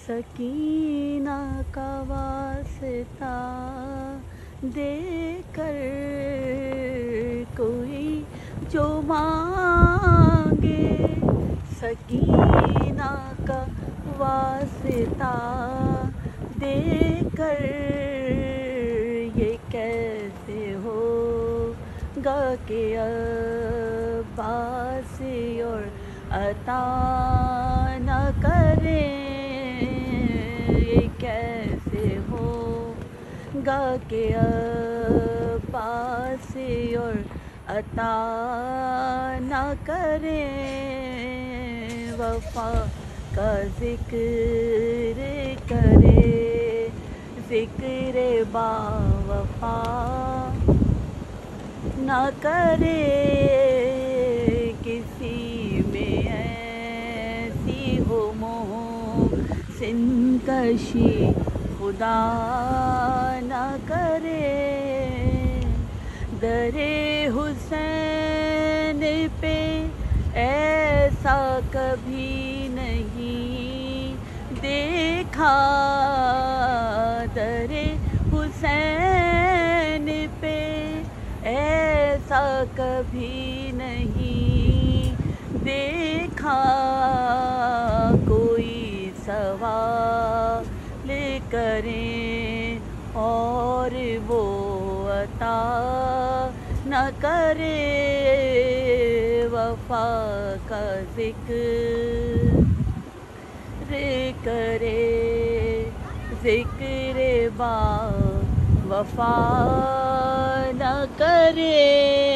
سکینہ کا واسطہ دے کر کوئی جو مانگے، سکینہ کا واسطہ دے کر یہ کیسے ہوگا کہ عباس اور عطا نہ کریں، یہ کیسے ہوگا کہ عباس اور عطا نہ کریں، وفا کا ذکر کرے ذکر با وفا نہ کرے، کسی میں ایسی ہو محسن کشی خدا نہ کرے، در حسین پہ ایسا کبھی نہیں دیکھا، در حسین پہ ایسا کبھی نہیں دیکھا، کوئی سوال کریں اور وہ عطا نہ کرے، وفا کا ذکر کرے ذکر با وفا نہ کرے۔